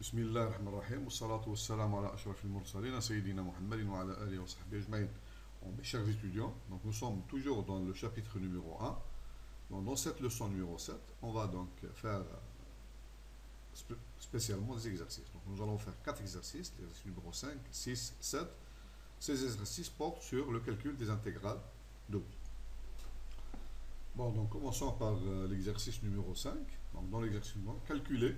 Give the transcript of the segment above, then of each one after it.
بسم الله الرحمن الرحيم والصلاة والسلام على أشرف المرسلين سيدنا محمد وعلى آله وصحبه أجمعين. Bon, mes chers étudiants, donc nous sommes toujours dans le chapitre numéro 1. Donc, dans cette leçon numéro 7, on va donc faire spécialement des exercices. Donc, nous allons faire 4 exercices, l'exercice numéro 5, 6, 7. Ces exercices portent sur le calcul des intégrales doubles. Bon, donc commençons par l'exercice numéro 5. Donc, dans l'exercice numéro 5, calculer.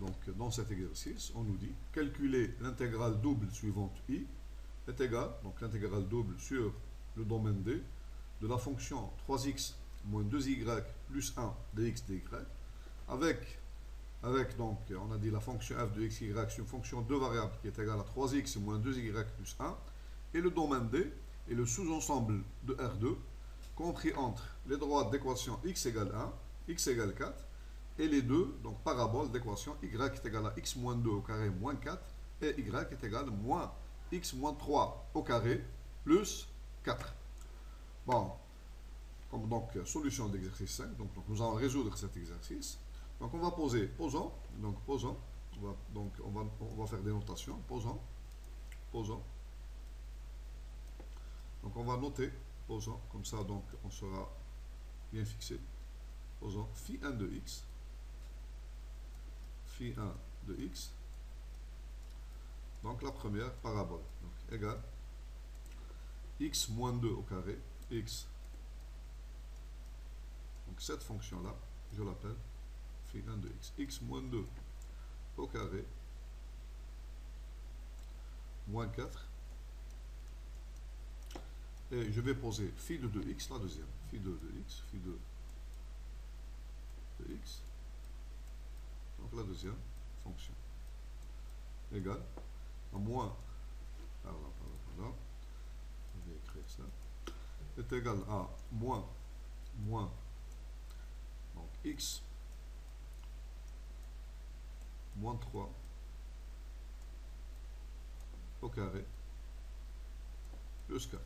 Donc, dans cet exercice, on nous dit calculer l'intégrale double suivante i est égale, donc l'intégrale double sur le domaine D de la fonction 3x moins 2y plus 1 dx dy avec donc, on a dit la fonction f de x, y, c'est une fonction de variables qui est égale à 3x moins 2y plus 1 et le domaine D est le sous-ensemble de R2 compris entre les droites d'équation x égale 1, x égale 4 et les deux, donc paraboles d'équation y est égal à x moins 2 au carré moins 4 et y est égal à moins x moins 3 au carré plus 4. Bon, comme donc solution d'exercice 5, donc nous allons résoudre cet exercice. Donc on va posons, on va faire des notations, posons. Donc on va noter, posons, comme ça donc on sera bien fixé. Posons phi 1 de x. Phi 1 de x, donc la première parabole, donc égale x moins 2 au carré, x, donc cette fonction là, je l'appelle phi 1 de x moins 2 au carré, moins 4, et je vais poser phi de 2x, la deuxième, phi 2 de x, phi 2 de x, donc la deuxième fonction égale à moins, je vais écrire ça, est égal à moins donc x moins 3 au carré plus 4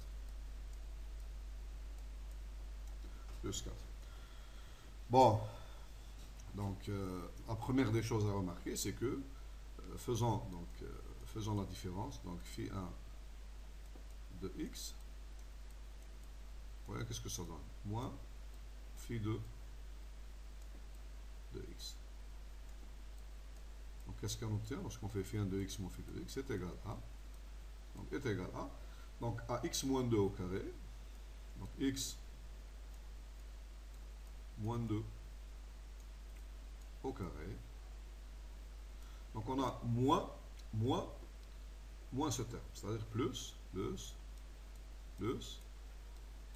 plus 4. Bon, donc la première des choses à remarquer, c'est que faisons la différence, donc phi 1 de x, voilà qu'est-ce que ça donne, moins phi 2 de x. Donc qu'est-ce qu'on obtient lorsqu'on fait phi 1 de x moins phi 2 de x est égal à, donc est égal à, donc à x moins 2 au carré, donc x moins 2 au carré, donc on a moins ce terme, c'est-à-dire plus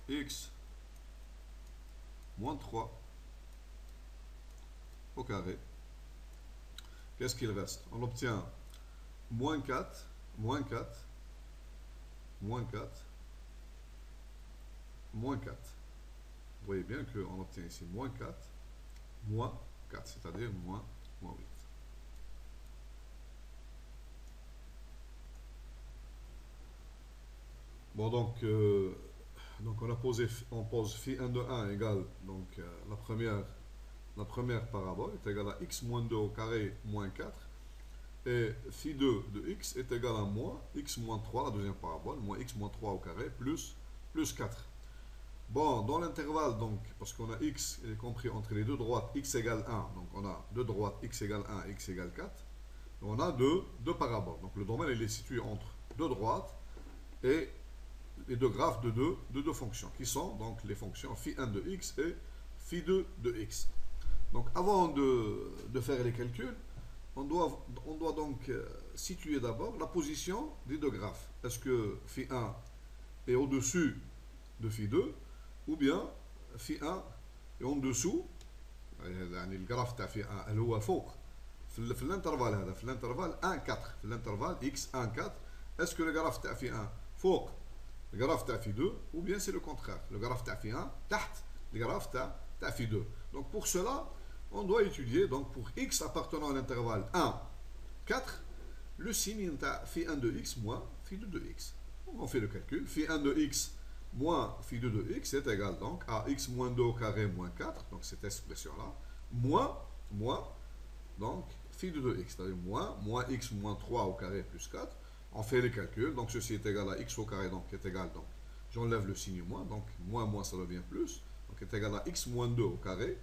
x moins 3 au carré. Qu'est-ce qu'il reste? On obtient moins 4. Vous voyez bien qu'on obtient ici moins 4, c'est-à-dire moins 8. Bon, donc on pose phi 1 de 1 égale, donc la première parabole est égale à x moins 2 au carré moins 4, et phi 2 de x est égal à moins x moins 3, la deuxième parabole, moins x moins 3 au carré plus 4. Bon, dans l'intervalle, donc, parce qu'on a x, il est compris entre les deux droites x égale 1, donc on a deux droites x égale 1, x égale 4, donc on a deux paraboles. Donc le domaine il est situé entre deux droites et les deux graphes de deux fonctions, qui sont donc les fonctions phi 1 de x et phi 2 de x. Donc avant de faire les calculs, on doit donc situer d'abord la position des deux graphes. Est-ce que phi 1 est au-dessus de phi 2 ou bien phi 1 est en dessous, يعني الجراف تاع phi 1 اللي هو فوق في الانترفال هذا، في الانترفال 1 4، في الانترفال x 1 4، est-ce que le graphe تاع phi 1 فوق le graphe تاع phi 2 ou bien c'est le contraire, le graphe تاع phi 1 تحت le graphe تاع phi 2. Donc pour cela, on doit étudier, donc pour x appartenant à l'intervalle 1 4, le signe تاع phi 1 de x moins phi 2 de x. Donc on fait le calcul, phi 1 de x moins phi 2 de x est égal donc à x moins 2 au carré moins 4, donc cette expression là, moins donc phi de 2x, c'est-à-dire moins x moins 3 au carré plus 4. On fait les calculs, donc ceci est égal à x au carré, donc est égal, donc j'enlève le signe moins, donc moins ça devient plus, donc est égal à x moins 2 au carré.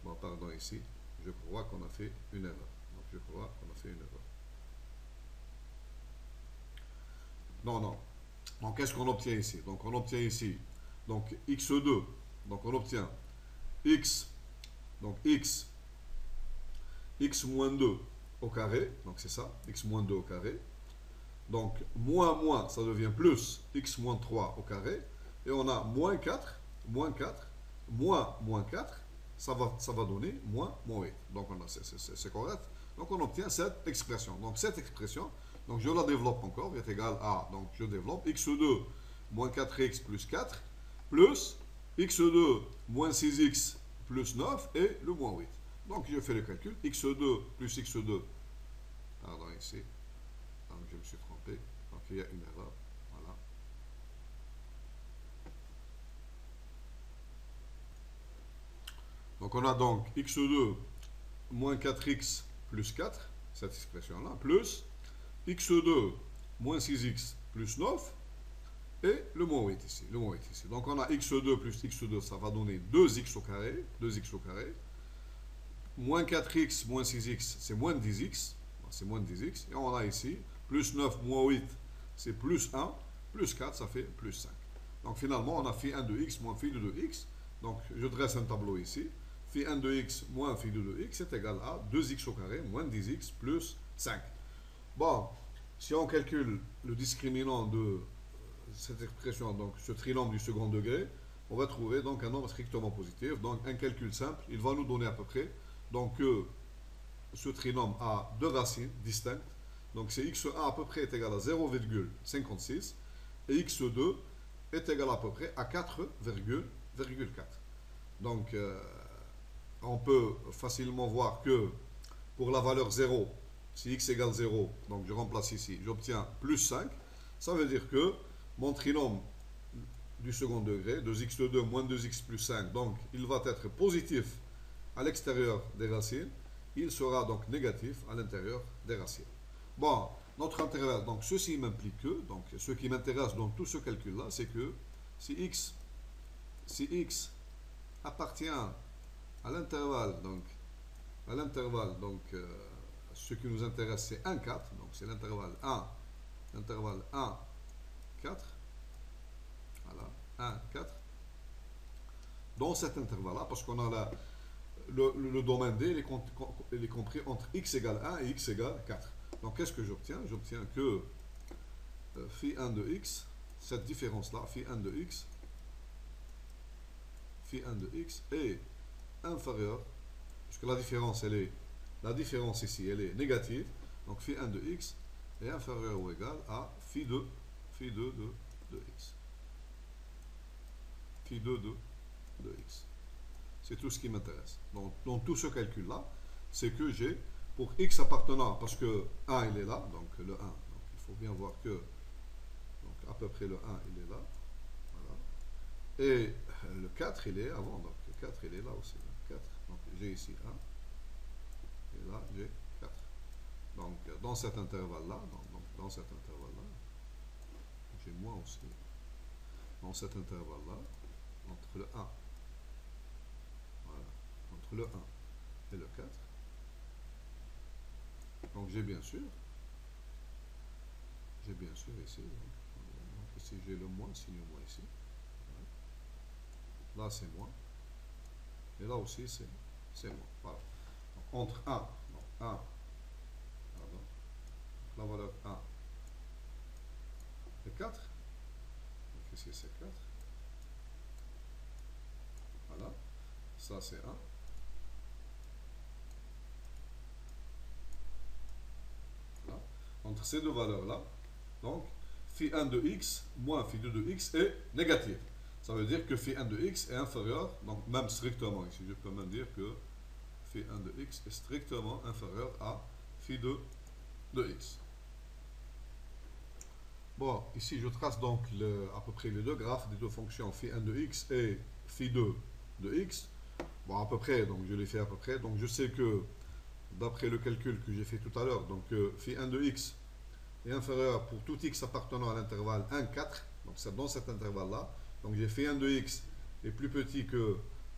Bon, pardon, ici, je crois qu'on a fait une erreur. Donc je crois qu'on a fait une erreur. Non. Donc qu'est-ce qu'on obtient ici? Donc on obtient ici, donc x2, donc on obtient x, donc x moins 2 au carré, donc c'est ça, x moins 2 au carré. Donc moins, ça devient plus x moins 3 au carré. Et on a moins 4, moins 4, ça va donner moins 8. Donc c'est correct. Donc on obtient cette expression. Donc cette expression, donc je la développe encore, est égal à, donc je développe x2 moins 4x plus 4, plus x2 moins 6x plus 9 et le moins 8. Donc je fais le calcul, x2 plus x2, pardon ici, donc je me suis trompé, donc il y a une erreur, voilà. Donc on a donc x2 moins 4x plus 4, cette expression-là, plus x2 moins 6x plus 9, et le moins 8 ici, Donc on a x2 plus x2, ça va donner 2x au carré, Moins 4x moins 6x, c'est moins 10x. Et on a ici, plus 9 moins 8, c'est plus 1. Plus 4, ça fait plus 5. Donc finalement, on a phi 1 de x moins phi de 2x. Donc je dresse un tableau ici. Phi 1 de x moins phi de 2x est égal à 2x au carré moins 10x plus 5. Bon, si on calcule le discriminant de cette expression, donc ce trinôme du second degré, on va trouver donc un nombre strictement positif. Donc un calcul simple, il va nous donner à peu près donc ce trinôme a deux racines distinctes. Donc c'est x1 à peu près est égal à 0,56 et x2 est égal à peu près à 4,4. Donc on peut facilement voir que pour la valeur 0, si x égale 0, donc je remplace ici, j'obtiens plus 5. Ça veut dire que mon trinôme du second degré, 2x2 moins 2x plus 5, donc il va être positif à l'extérieur des racines, il sera donc négatif à l'intérieur des racines. Bon, notre intervalle, donc ceci m'implique que, donc ce qui m'intéresse dans tout ce calcul-là, c'est que si x appartient à l'intervalle, donc ce qui nous intéresse c'est 1, 4, donc c'est l'intervalle 1, 4, voilà, 1, 4. Dans cet intervalle-là, parce qu'on a le domaine D, il est compris entre x égale 1 et x égale 4. Donc qu'est-ce que j'obtiens? J'obtiens que phi 1 de x, cette différence-là, phi 1 de x est inférieure, puisque la différence ici, elle est négative, donc phi 1 de x est inférieur ou égal à phi 2 de x. Phi 2 de x. C'est tout ce qui m'intéresse. Donc, dans tout ce calcul-là, c'est que j'ai, pour x appartenant, parce que 1, il est là, donc le 1, donc il faut bien voir que, donc à peu près le 1, il est là, voilà. Et le 4, il est avant, donc le 4, il est là aussi, le 4, donc j'ai ici 1, et là, j'ai 4. Donc, dans cet intervalle-là, j'ai moins aussi, dans cet intervalle-là, entre le 1, entre le 1 et le 4. Donc j'ai bien sûr ici, donc ici j'ai le moins, signe moins ici. Voilà. Là c'est moins. Et là aussi c'est moins. Voilà. Donc, entre 1, donc 1, pardon, donc la valeur 1 et 4. Donc ici c'est 4. Voilà. Ça c'est 1. Entre ces deux valeurs-là, donc phi 1 de x moins phi 2 de x est négatif. Ça veut dire que phi 1 de x est inférieur, donc même strictement ici, je peux même dire que phi 1 de x est strictement inférieur à phi 2 de x. Bon, ici je trace donc à peu près les deux graphes des deux fonctions phi 1 de x et phi 2 de x. Bon, à peu près, donc je les fais à peu près. Donc je sais que d'après le calcul que j'ai fait tout à l'heure, donc phi 1 de x est inférieur pour tout x appartenant à l'intervalle 1, 4, donc c'est dans cet intervalle-là, donc j'ai phi 1 de x est plus petit que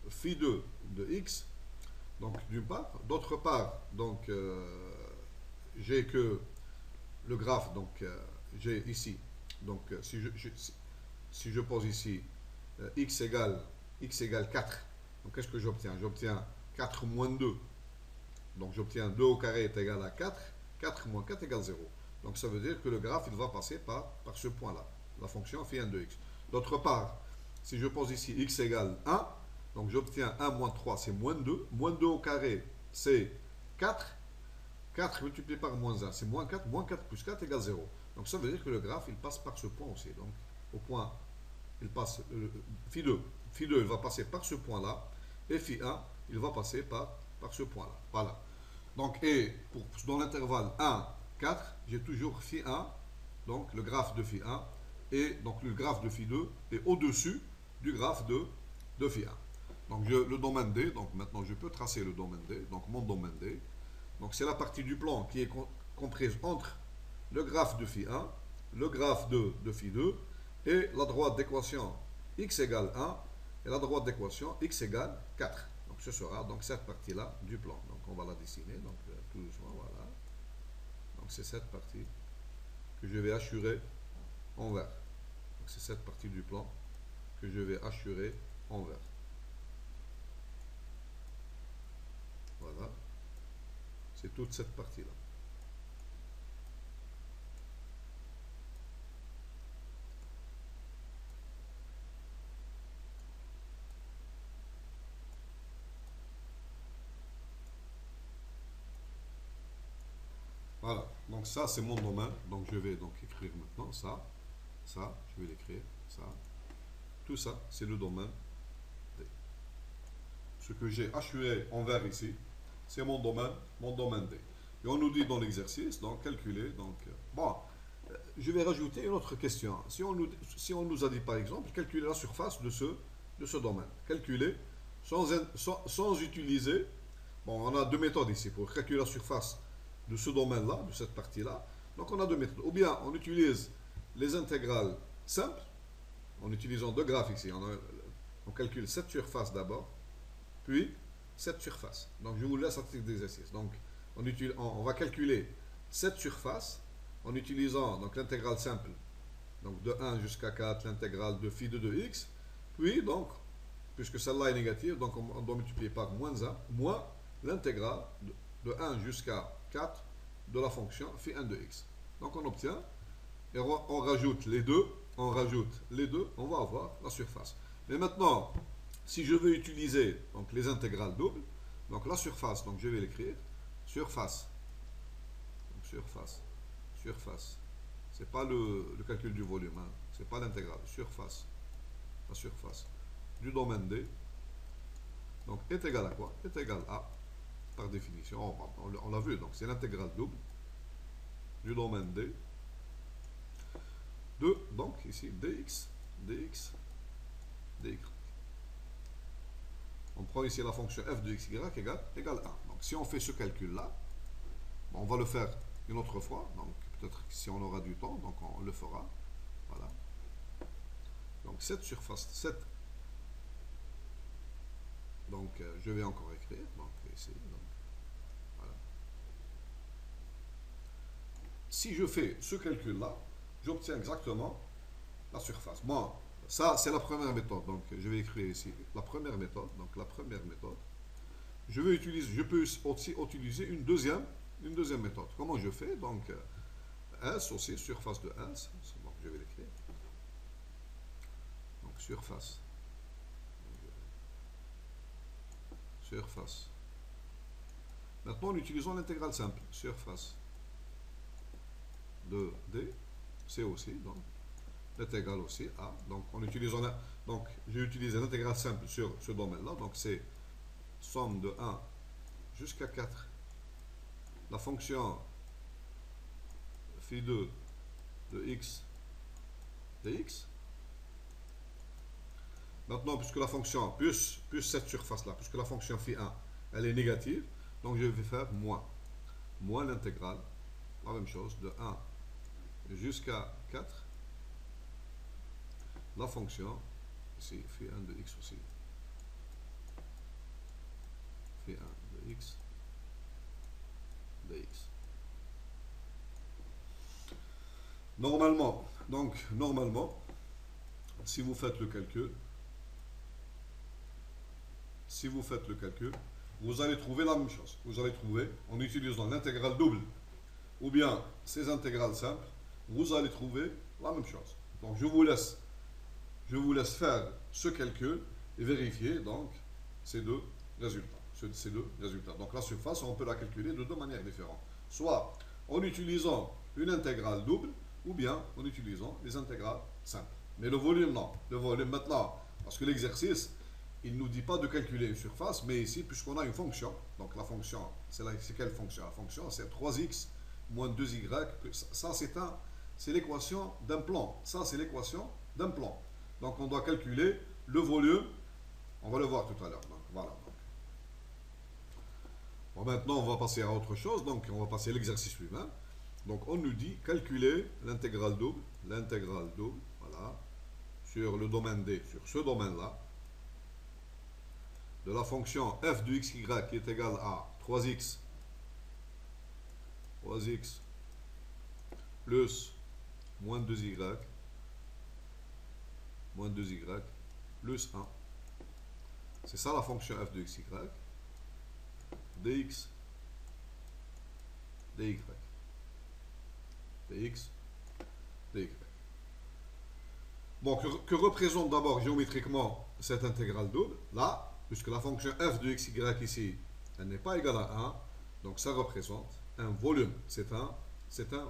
phi 2 de x, donc d'une part. D'autre part, donc j'ai que le graphe, donc j'ai ici, donc si je pose ici x égale 4, donc qu'est-ce que j'obtiens? J'obtiens 4 moins 2, donc j'obtiens 2 au carré est égal à 4, 4 moins 4 égale 0. Donc ça veut dire que le graphe il va passer par ce point-là, la fonction phi 1 de x. D'autre part, si je pose ici x égale 1, donc j'obtiens 1 moins 3, c'est moins 2. Moins 2 au carré, c'est 4. 4 multiplié par moins 1, c'est moins 4. Moins 4 plus 4 égale 0. Donc ça veut dire que le graphe, il passe par ce point aussi. Donc au point, il passe, phi 2, il va passer par ce point-là. Et phi 1, il va passer par ce point-là. Voilà. Donc, et dans l'intervalle 1, 4, j'ai toujours phi 1, donc le graphe de phi 1, et donc le graphe de phi 2 est au-dessus du graphe de phi 1. Donc le domaine D, donc maintenant je peux tracer le domaine D, donc mon domaine D. Donc c'est la partie du plan qui est comprise entre le graphe de phi 1, le graphe de phi 2, et la droite d'équation x égale 1, et la droite d'équation x égale 4. Donc ce sera donc cette partie-là du plan. Donc on va la dessiner, donc tout doucement, voilà. Donc c'est cette partie que je vais assurer en vert. Donc c'est cette partie du plan que je vais assurer en vert. Voilà. C'est toute cette partie-là. Voilà. Donc ça, c'est mon domaine. Donc je vais donc écrire maintenant ça. Ça, je vais l'écrire. Ça. Tout ça, c'est le domaine D. Ce que j'ai assuré en vert ici, c'est mon domaine D. Et on nous dit dans l'exercice, donc calculer, donc, bon, je vais rajouter une autre question. Si on nous a dit par exemple, calculer la surface de ce domaine. Calculer sans utiliser, bon, on a deux méthodes ici pour calculer la surface de ce domaine-là, de cette partie-là. Donc on a deux méthodes. Ou bien on utilise les intégrales simples, en utilisant deux graphes ici. On calcule cette surface d'abord, puis cette surface. Donc je vous laisse à titre d'exercice. Donc on va calculer cette surface en utilisant l'intégrale simple, donc de 1 jusqu'à 4, l'intégrale de phi 2 de x, puis donc, puisque celle-là est négative, donc on doit multiplier par moins 1, moins l'intégrale de 1 jusqu'à 4 de la fonction phi 1 de x. Donc on obtient, et on rajoute les deux, on va avoir la surface. Mais maintenant, si je veux utiliser donc, les intégrales doubles, donc la surface, donc je vais l'écrire, surface, c'est pas le calcul du volume, hein, c'est pas l'intégrale, surface, la surface du domaine D, donc est égal à quoi? Est égal à, par définition, on l'a vu, donc c'est l'intégrale double du domaine D, de, donc ici, dx, dy. On prend ici la fonction f de xy égale 1. Donc si on fait ce calcul-là, on va le faire une autre fois, donc peut-être si on aura du temps, donc on le fera. Voilà. Donc cette surface, donc je vais encore écrire, donc ici, donc, voilà. Si je fais ce calcul-là, j'obtiens exactement la surface. Bon, ça c'est la première méthode, donc je vais écrire ici la première méthode, je peux aussi utiliser une deuxième méthode. Comment je fais? Donc S aussi, surface de S, donc je vais l'écrire. Donc surface. Maintenant, en utilisant l'intégrale simple, surface de D, c'est aussi, donc, est égal aussi à, donc, donc, j'ai utilisé l'intégrale simple sur ce domaine-là, donc c'est somme de 1 jusqu'à 4, la fonction phi 2 de x dx. Maintenant, puisque la fonction, plus cette surface-là, puisque la fonction phi 1, elle est négative, Donc je vais faire moins. Moins l'intégrale, la même chose, de 1 jusqu'à 4, la fonction, ici, phi 1 de x aussi, phi 1 de x, dx. Normalement, si vous faites le calcul, vous allez trouver la même chose. Vous allez trouver, en utilisant l'intégrale double ou bien ces intégrales simples, vous allez trouver la même chose. Donc je vous laisse faire ce calcul et vérifier donc ces deux résultats. Donc la surface, on peut la calculer de deux manières différentes. Soit en utilisant une intégrale double ou bien en utilisant les intégrales simples. Mais le volume, non. Le volume maintenant, parce que l'exercice, il ne nous dit pas de calculer une surface, mais ici, puisqu'on a une fonction, donc la fonction, c'est quelle fonction? La fonction, c'est 3x moins 2y. Ça, c'est l'équation d'un plan. Ça, c'est l'équation d'un plan. Donc, on doit calculer le volume. On va le voir tout à l'heure. Donc, voilà. Bon, maintenant, on va passer à autre chose. Donc, on va passer à l'exercice lui-même. Donc, on nous dit calculer l'intégrale double, voilà, sur le domaine D, sur ce domaine-là, de la fonction f de xy qui est égale à 3x plus moins 2y plus 1. C'est ça la fonction f de xy, dx, dy, dy. Bon, que représente d'abord géométriquement cette intégrale double? Là, puisque la fonction f de xy ici, elle n'est pas égale à 1, donc ça représente un volume. C'est un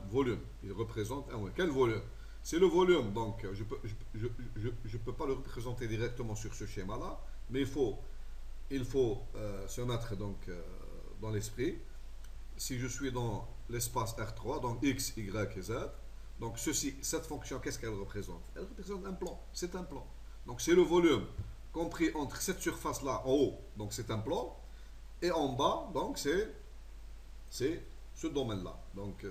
volume. Il représente un volume. Quel volume? C'est le volume. Donc, je peux pas le représenter directement sur ce schéma-là, mais il faut se mettre donc dans l'esprit. Si je suis dans l'espace R3, donc x, y et z, donc cette fonction, qu'est-ce qu'elle représente? Elle représente un plan. C'est un plan. Donc, c'est le volume compris entre cette surface-là en haut, donc c'est un plan, et en bas, donc c'est ce domaine-là. Donc,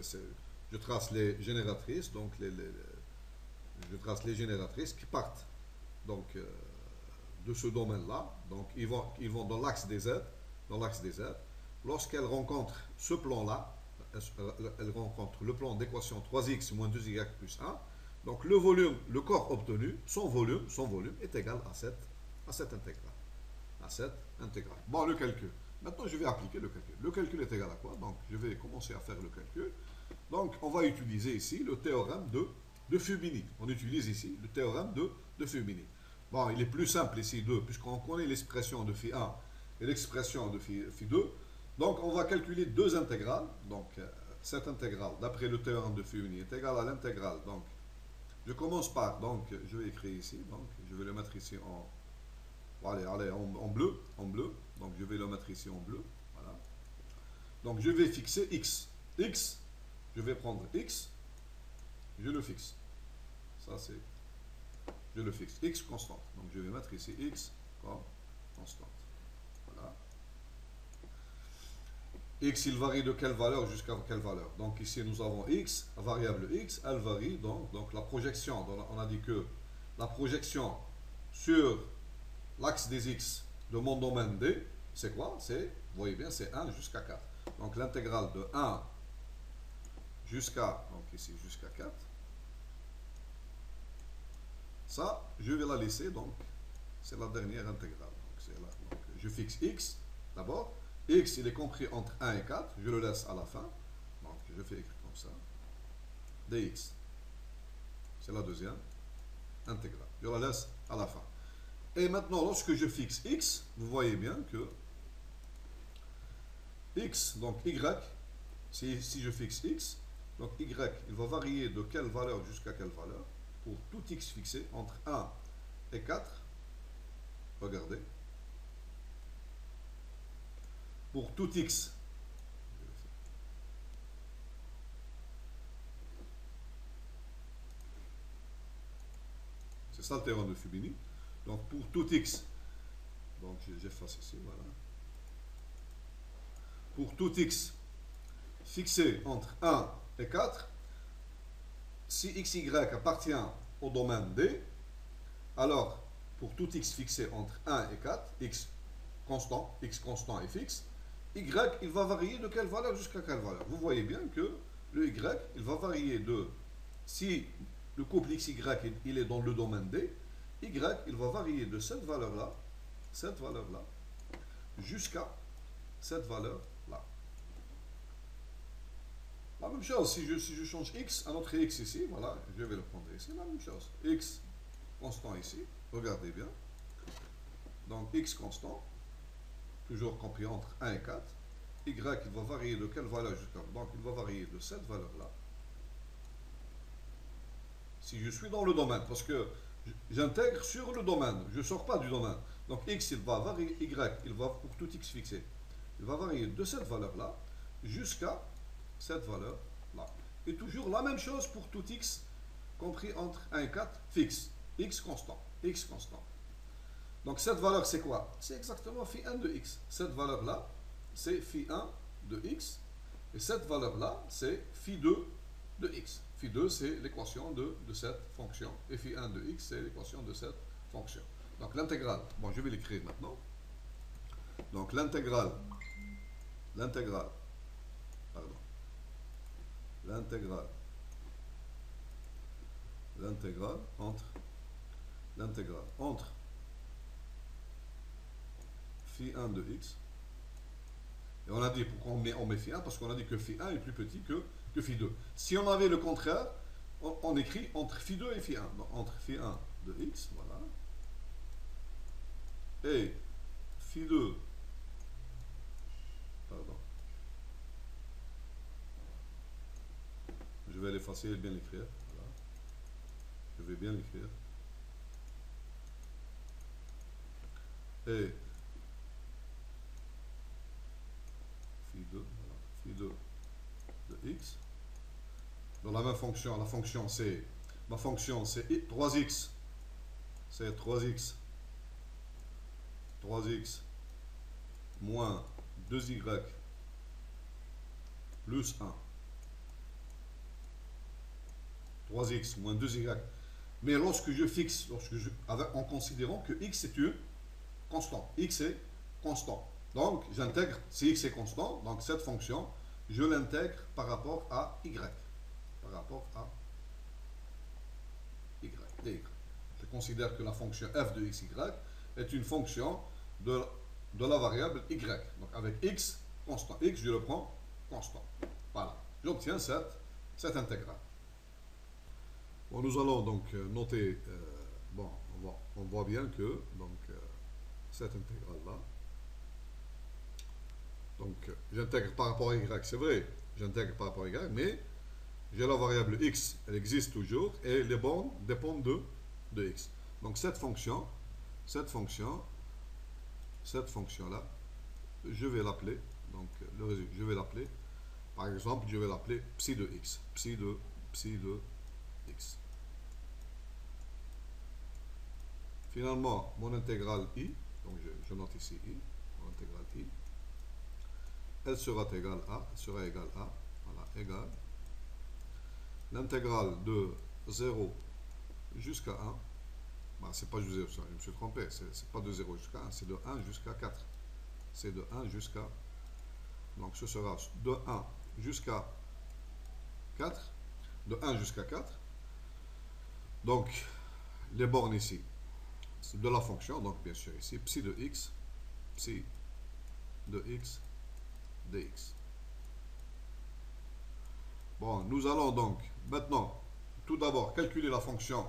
je trace les génératrices, donc je trace les génératrices qui partent donc de ce domaine-là. Donc, ils vont dans l'axe des Z, Lorsqu'elles rencontrent ce plan-là, elles rencontrent le plan d'équation 3x moins 2y plus 1. Donc, le volume, le corps obtenu, son volume est égal à cette intégrale. Bon, le calcul. Maintenant, je vais appliquer le calcul. Le calcul est égal à quoi? Donc, je vais commencer à faire le calcul. Donc, on va utiliser ici le théorème de Fubini. On utilise ici le théorème de Fubini. Bon, il est plus simple ici, puisqu'on connaît l'expression de phi 1 et l'expression de phi 2. Donc, on va calculer deux intégrales. Donc, cette intégrale, d'après le théorème de Fubini, est égale à l'intégrale. Donc, je commence par, donc, je vais écrire ici. Donc, je vais le mettre ici en bleu. Donc, je vais le mettre ici en bleu. Voilà. Donc, je vais fixer x. Je vais prendre x. Je le fixe. Ça, c'est... Je le fixe. X constante. Donc, je vais mettre ici x comme constante. Voilà. X, il varie de quelle valeur jusqu'à quelle valeur? Donc, ici, nous avons x, la variable x, elle varie. Donc la projection, on a dit que la projection sur l'axe des x de mon domaine D, c'est quoi? Vous voyez bien, c'est 1 jusqu'à 4. Donc l'intégrale de 1 jusqu'à, donc ici jusqu'à 4, ça, je vais la laisser, donc c'est la dernière intégrale. Donc je fixe x d'abord. X, il est compris entre 1 et 4, je le laisse à la fin. Donc je fais écrire comme ça. dx, c'est la deuxième intégrale. Je la laisse à la fin. Et maintenant, lorsque je fixe x, vous voyez bien que x, donc y, si je fixe x, donc y, il va varier de quelle valeur jusqu'à quelle valeur? Pour tout x fixé entre 1 et 4, regardez, pour tout x, c'est ça le théorème de Fubini. Donc pour tout x, donc j'efface ici, voilà. pour tout x fixé entre 1 et 4, si xy appartient au domaine D, alors pour tout x fixé entre 1 et 4, x constant est fixe, y il va varier de quelle valeur jusqu'à quelle valeur. Vous voyez bien que le y il va varier de, si le couple xy il est dans le domaine D, y il va varier de cette valeur là jusqu'à cette valeur là. La même chose, si je change x, un autre x ici, voilà, je vais le prendre ici, la même chose. X constant ici, regardez bien. Donc x constant, toujours compris entre 1 et 4. Y, il va varier de quelle valeur jusqu'à... Donc il va varier de cette valeur-là. Si je suis dans le domaine, parce que j'intègre sur le domaine, je ne sors pas du domaine. Donc x, il va varier, y, il va, pour tout x fixé, il va varier de cette valeur-là jusqu'à cette valeur-là. Et toujours la même chose pour tout x compris entre 1 et 4 fixe. X constant. Donc cette valeur c'est quoi? C'est exactement phi1 de x. Cette valeur-là, c'est phi1 de x. Et cette valeur-là, c'est phi2 de x. Phi2, c'est l'équation de cette fonction. Et phi1 de x, c'est l'équation de cette fonction. Donc l'intégrale, bon je vais l'écrire maintenant. Donc l'intégrale entre phi1 de x, et on a dit pourquoi on met phi1, parce qu'on a dit que phi1 est plus petit que phi2. Si on avait le contraire, on écrit entre phi2 et phi1. Donc entre phi1 de x, voilà, et phi2, pardon, je vais l'effacer et bien l'écrire, voilà, je vais bien l'écrire, et phi2, voilà, phi2 de x, dans la même fonction, la fonction c'est, ma fonction c'est 3x, c'est 3x moins 2y plus 1. 3x moins 2y. Mais lorsque je fixe, en considérant que x est une constante, x est constant. Donc, j'intègre, si x est constant, donc cette fonction, je l'intègre par rapport à y. Par rapport à y, dy. Je considère que la fonction f de xy est une fonction de la variable y. Donc, avec x constant, x, je le prends constant. Voilà. J'obtiens cette intégrale. Bon, nous allons donc noter, bon, on voit bien que donc, cette intégrale-là, donc j'intègre par rapport à y, c'est vrai, j'intègre par rapport à y, mais j'ai la variable x, elle existe toujours, et les bornes dépendent de x. Donc cette fonction-là, je vais l'appeler, donc le résultat, je vais l'appeler, par exemple, je vais l'appeler psi de x, psi de x. Finalement, mon intégrale i, donc je note ici i, mon intégrale i, elle sera égale à, voilà, égale, l'intégrale de 0 jusqu'à 1, bah, c'est pas de 0, je me suis trompé, c'est pas de 0 jusqu'à 1, c'est de 1 jusqu'à 4. C'est de 1 jusqu'à, donc ce sera de 1 jusqu'à 4, de 1 jusqu'à 4, donc les bornes ici, de la fonction, donc bien sûr ici, psi de x dx. Bon, nous allons donc maintenant tout d'abord calculer la fonction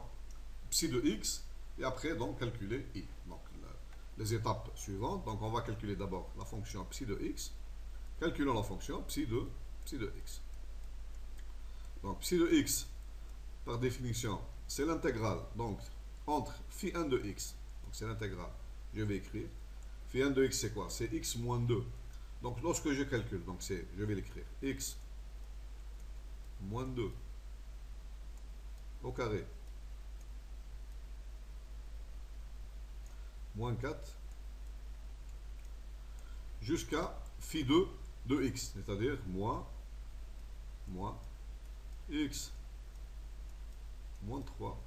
psi de x et après donc calculer i. Donc les étapes suivantes, donc on va calculer d'abord la fonction psi de x, calculons la fonction psi de x. Donc psi de x, par définition, c'est l'intégrale donc entre phi1 de x, donc c'est l'intégrale, je vais écrire, phi1 de x c'est quoi? C'est x moins 2. Donc lorsque je calcule, donc je vais l'écrire, x moins 2 au carré moins 4 jusqu'à phi2 de x, c'est-à-dire moins x moins 3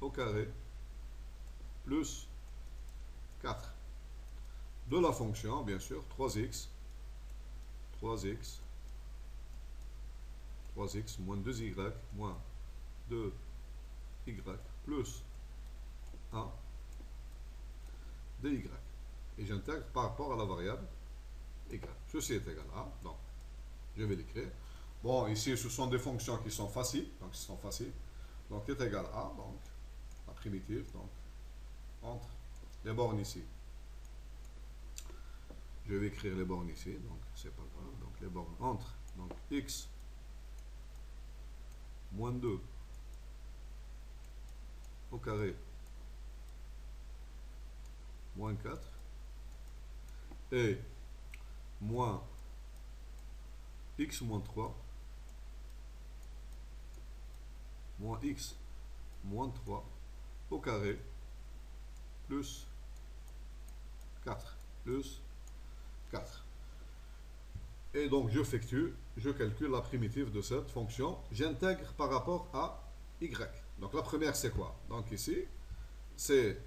au carré plus 4 de la fonction, bien sûr, 3x moins 2y moins 2y plus 1 dy. Et j'intègre par rapport à la variable y. Ceci est égal à, donc je vais l'écrire. Bon, ici ce sont des fonctions qui sont faciles, donc est égal à, donc la primitive, donc entre les bornes ici. Je vais écrire les bornes ici, donc c'est pas grave. Donc les bornes entre, donc x moins 2 au carré moins 4 et moins x moins 3 moins x moins 3 au carré plus 4 Et donc je calcule la primitive de cette fonction, j'intègre par rapport à y. Donc la première c'est quoi? Donc ici c'est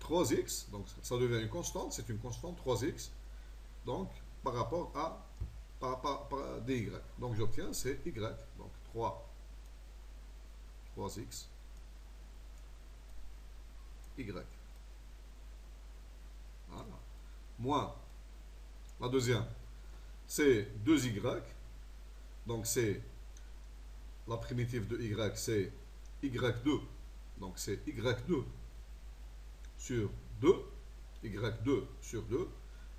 3x, donc ça devient une constante, c'est une constante 3x, donc par rapport à dy. Donc j'obtiens c'est y, donc 3x y. Voilà. Moins la deuxième, c'est 2y, donc c'est la primitive de y, c'est y2, donc c'est y2 sur 2, y2 sur 2,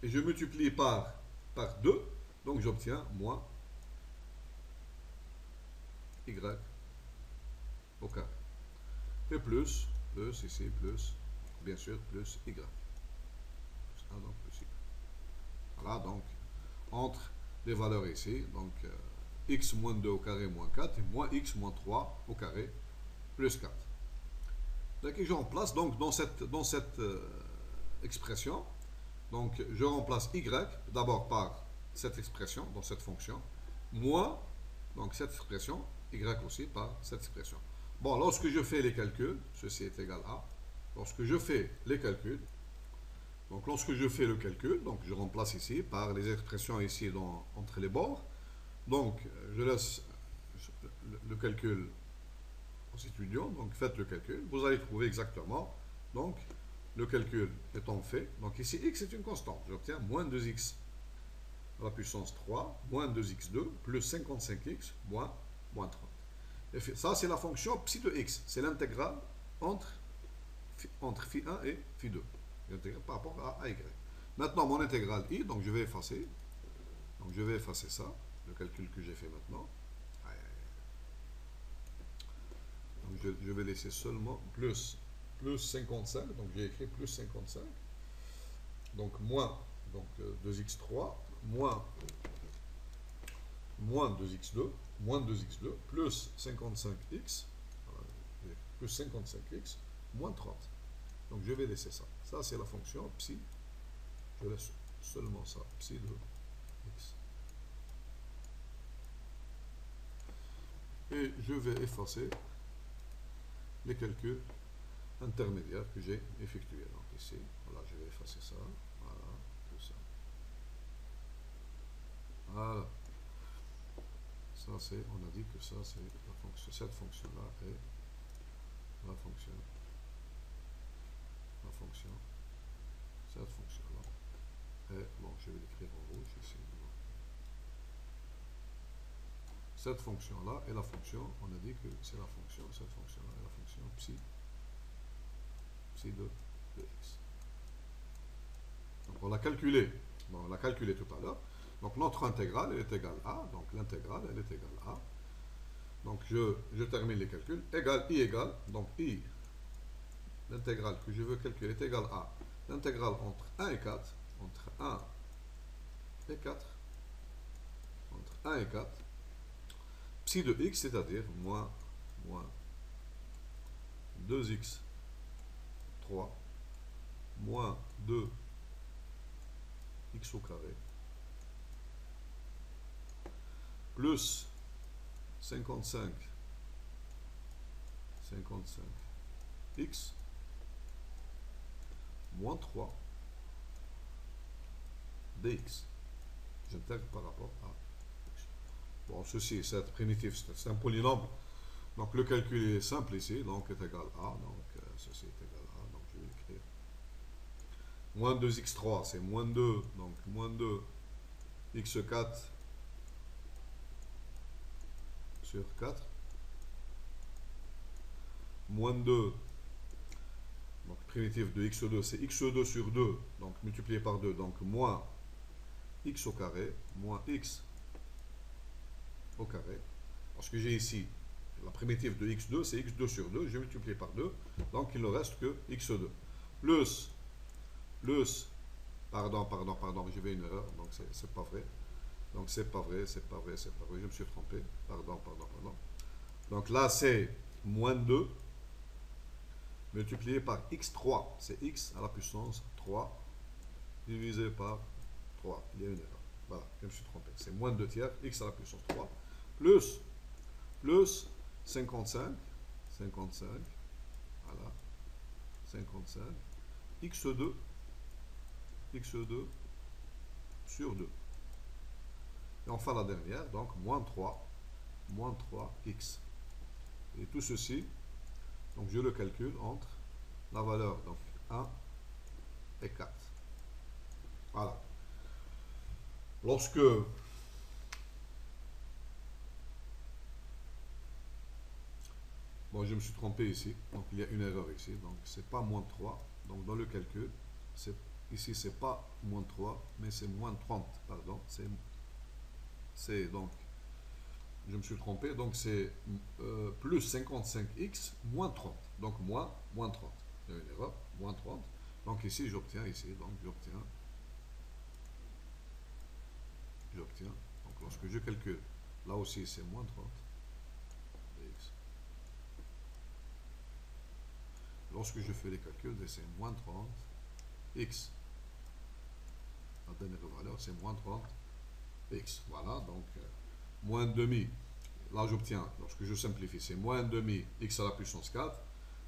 et je multiplie par 2, donc j'obtiens moins y au carré. Et plus ici, plus, bien sûr, plus y. Plus 1, donc plus y. Voilà, donc, entre les valeurs ici, donc x moins 2 au carré moins 4, et moins x moins 3 au carré plus 4. Donc, je remplace donc dans cette expression, donc je remplace y d'abord par cette expression, dans cette fonction, moins, donc cette expression, y aussi par cette expression. Bon, lorsque je fais les calculs, ceci est égal à, lorsque je fais les calculs, donc lorsque je fais le calcul, donc je remplace ici par les expressions ici entre les bords, donc je laisse le calcul aux étudiants, donc faites le calcul, vous allez trouver exactement, donc le calcul étant fait, donc ici x est une constante, j'obtiens moins 2x à la puissance 3, moins 2x2, plus 55x, moins 30. Et ça, c'est la fonction psi de x, c'est l'intégrale entre phi1 et phi2, l'intégrale par rapport à y. Maintenant, mon intégrale i, donc je vais effacer, ça, le calcul que j'ai fait maintenant. Donc je vais laisser seulement plus 55, donc j'ai écrit plus 55, donc moins donc 2x3, moins 2x2, plus 55x, voilà, plus 55x, moins 30. Donc je vais laisser ça. Ça c'est la fonction psi, je laisse seulement ça, psi de x. Et je vais effacer les calculs intermédiaires que j'ai effectués. Donc ici, voilà, je vais effacer ça, voilà, tout ça. Voilà. Ça c'est, on a dit que ça c'est la fonction, cette fonction-là est la fonction, cette fonction-là est, bon, je vais l'écrire en rouge ici. Cette fonction-là est la fonction, on a dit que c'est la fonction, cette fonction-là est la fonction psi de x. Donc on l'a calculé, bon, on l'a calculé tout à l'heure. Donc notre intégrale elle est égale à, donc l'intégrale elle est égale à, donc je termine les calculs, égale, donc i, l'intégrale que je veux calculer est égale à l'intégrale entre 1 et 4, entre 1 et 4, psi de x, c'est-à-dire moins 2x3 moins 2x au carré plus 55 x moins 3 dx. J'intègre par rapport à x. Bon, ceci, cette primitive, c'est un polynôme. Donc le calcul est simple ici, donc est égal à, donc ceci est égal à, donc je vais l'écrire. Moins 2x3, c'est moins 2, donc moins 2 x4 sur 4. Moins 2, donc primitive de x2, c'est x2 sur 2, donc multiplié par 2, donc moins x au carré, moins x au carré. Parce que j'ai ici la primitive de x2, c'est x2 sur 2, j'ai multiplié par 2, donc il ne reste que x2. Plus, pardon, j'ai fait une erreur, donc c'est pas vrai. Donc c'est pas vrai, je me suis trompé, pardon. Donc là c'est moins 2 multiplié par x3, c'est x à la puissance 3 divisé par 3, il y a une erreur. Voilà, je me suis trompé, c'est moins 2 tiers, x à la puissance 3, plus 55, voilà, 55, x2 sur 2. Et enfin la dernière, donc moins 3x. Et tout ceci, donc je le calcule entre la valeur, donc 1 et 4. Voilà. Lorsque bon, je me suis trompé ici, donc il y a une erreur ici, donc c'est pas moins 3, donc dans le calcul, ici c'est pas moins 3, mais c'est moins 30, pardon, c'est donc, je me suis trompé, donc c'est plus 55x moins 30, donc moins 30, il y a une erreur, moins 30, donc ici j'obtiens, donc lorsque je calcule, là aussi c'est moins 30, dx. Lorsque je fais les calculs, c'est moins 30, x, la dernière valeur, c'est moins 30, x. Voilà, donc moins demi, là j'obtiens, lorsque je simplifie, c'est moins demi, x à la puissance 4,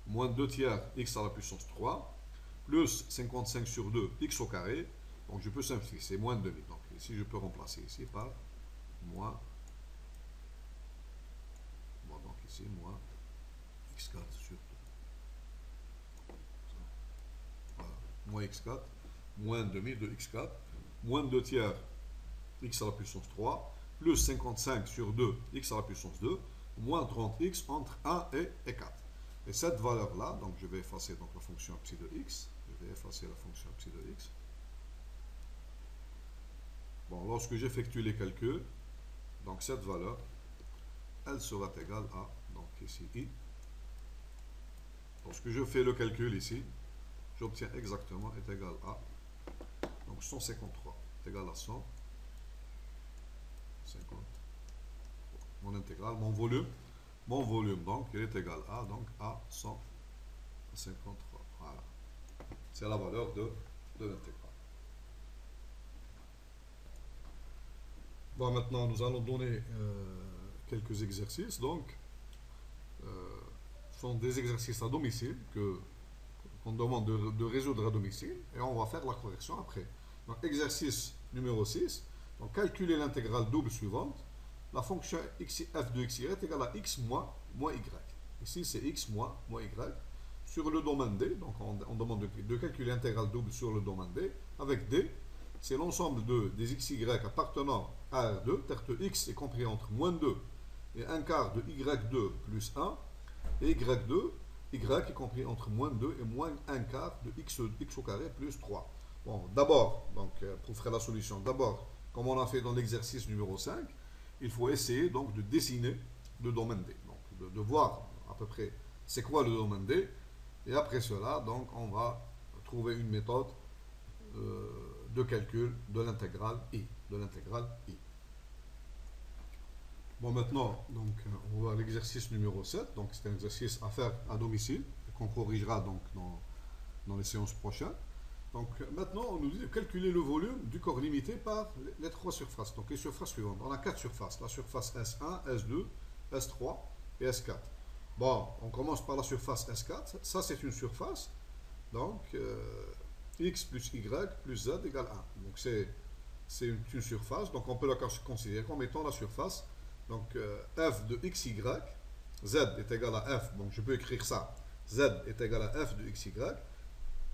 moins 2 tiers, x à la puissance 3, plus 55 sur 2, x au carré, donc je peux simplifier, c'est moins demi. Donc ici, je peux remplacer ici par moins, bon, donc ici, moins x4 sur 2. Voilà, moins x4, moins demi de x4, moins 2 tiers, x à la puissance 3, plus 55 sur 2, x à la puissance 2, moins 30x entre 1 et 4. Et cette valeur-là, donc je vais effacer donc, la fonction psi de x, Bon, lorsque j'effectue les calculs, donc cette valeur, elle sera égale à, donc ici, i. Lorsque je fais le calcul ici, j'obtiens exactement est égal à, donc 153 est égal à 150. Mon intégrale, mon volume, donc, il est égal à, donc, à 153. Voilà. C'est la valeur de l'intégrale. Bon, maintenant, nous allons donner quelques exercices. Donc, ce sont des exercices à domicile qu'on demande de résoudre à domicile et on va faire la correction après. Donc, exercice numéro 6. Donc, calculer l'intégrale double suivante. La fonction f de xy est égale à x moins y. Ici, c'est x moins y sur le domaine D. Donc, on demande de calculer l'intégrale double sur le domaine D avec D. C'est l'ensemble des xy appartenant à R2, terme x est compris entre moins 2 et 1 quart de y2 plus 1, et y2, y est compris entre moins 2 et moins 1 quart de x au carré plus 3. Bon, d'abord, donc pour faire la solution, d'abord, comme on a fait dans l'exercice numéro 5, il faut essayer donc de dessiner le domaine D. Donc de voir à peu près c'est quoi le domaine D, et après cela, donc on va trouver une méthode de calcul de l'intégrale I. Bon, maintenant, donc, on va voir l'exercice numéro 7. Donc, c'est un exercice à faire à domicile, qu'on corrigera donc dans les séances prochaines. Donc maintenant, on nous dit de calculer le volume du corps limité par les trois surfaces. Donc les surfaces suivantes. On a quatre surfaces. La surface S1, S2, S3 et S4. Bon, on commence par la surface S4. Ça, c'est une surface. Donc, X plus Y plus Z égale 1. Donc c'est une surface. Donc on peut la considérer comme étant la surface. Donc F de XY, Z est égal à F. Donc je peux écrire ça. Z est égal à F de XY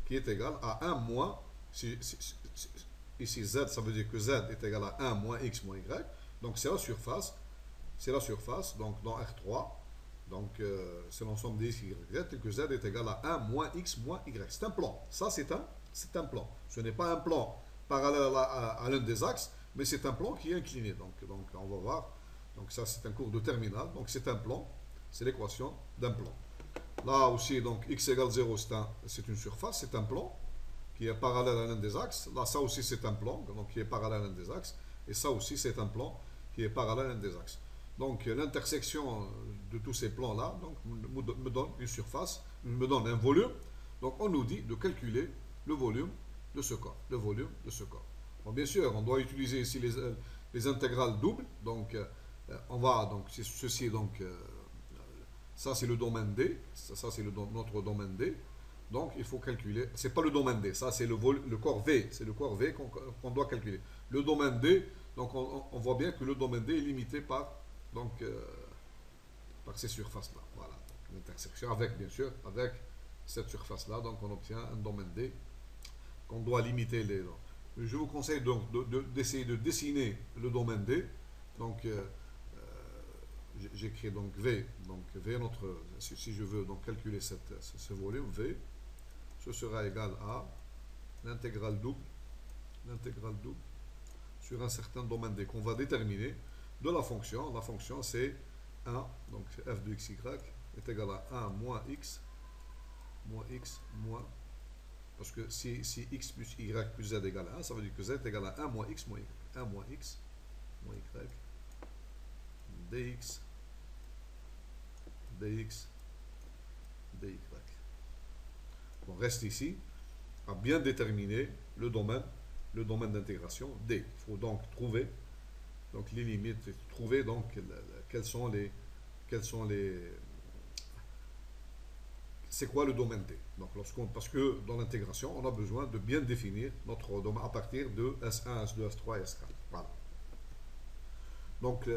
qui est égal à 1 moins, ici Z, ça veut dire que Z est égal à 1 moins X moins Y, donc c'est la surface, donc dans R3, donc c'est l'ensemble des X, Y, Z, tel que Z est égal à 1 moins X moins Y. C'est un plan, ça c'est un plan. Ce n'est pas un plan parallèle à l'un des axes, mais c'est un plan qui est incliné, donc on va voir, donc ça c'est un cours de terminale, donc c'est un plan, c'est l'équation d'un plan. Là aussi, donc x égale 0, c'est une surface, c'est un plan qui est parallèle à l'un des axes. Là, ça aussi, c'est un plan donc, qui est parallèle à l'un des axes. Et ça aussi, c'est un plan qui est parallèle à l'un des axes. Donc, l'intersection de tous ces plans-là me donne une surface, me donne un volume. Donc, on nous dit de calculer le volume de ce corps. Le volume de ce corps. Bon, bien sûr, on doit utiliser ici les intégrales doubles. Donc, on va, donc, ceci est donc... ça, c'est le domaine D. Ça c'est notre domaine D. Donc, il faut calculer. C'est pas le domaine D. Ça, c'est le corps V. C'est le corps V qu'on doit calculer. Le domaine D, donc, on voit bien que le domaine D est limité par ces surfaces-là. Voilà. L'intersection avec, bien sûr, avec cette surface-là. Donc, on obtient un domaine D qu'on doit limiter les. Je vous conseille donc d'essayer de dessiner le domaine D. Donc, j'écris donc V, si je veux donc calculer ce volume V, ce sera égal à l'intégrale double sur un certain domaine D qu'on va déterminer de la fonction. La fonction c'est 1, donc f de xy est égal à 1 moins x, moins, parce que si x plus y plus z égale à 1, ça veut dire que z est égal à 1 moins x moins y. 1 moins x moins y dx, dy. On reste ici à bien déterminer le domaine d'intégration D. Il faut donc trouver donc les limites, trouver donc c'est quoi le domaine D. Donc parce que dans l'intégration, on a besoin de bien définir notre domaine à partir de S1, S2, S3 et S4. Voilà. Donc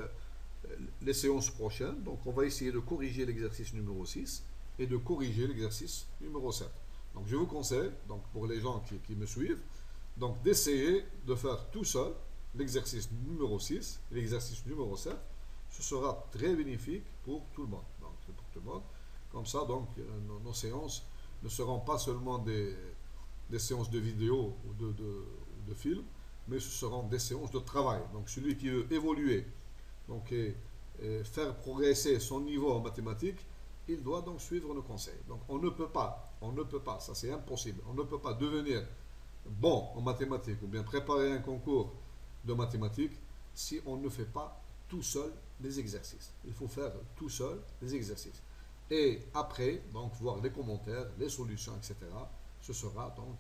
les séances prochaines, donc on va essayer de corriger l'exercice numéro 6 et de corriger l'exercice numéro 7. Donc je vous conseille, donc pour les gens qui me suivent, donc d'essayer de faire tout seul l'exercice numéro 6 et l'exercice numéro 7. Ce sera très bénéfique pour tout le monde. Donc pour tout le monde. Comme ça, donc nos séances ne seront pas seulement des séances de vidéo ou de films, mais ce seront des séances de travail. Donc celui qui veut évoluer donc, et faire progresser son niveau en mathématiques, il doit donc suivre nos conseils. Donc on ne peut pas, ça c'est impossible, on ne peut pas devenir bon en mathématiques ou bien préparer un concours de mathématiques si on ne fait pas tout seul les exercices. Il faut faire tout seul les exercices. Et après, donc voir les commentaires, les solutions, etc. Ce sera donc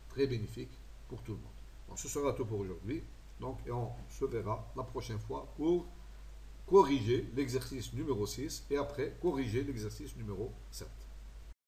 très bénéfique pour tout le monde. Donc ce sera tout pour aujourd'hui. Donc, et on se verra la prochaine fois pour corriger l'exercice numéro 6 et après corriger l'exercice numéro 7.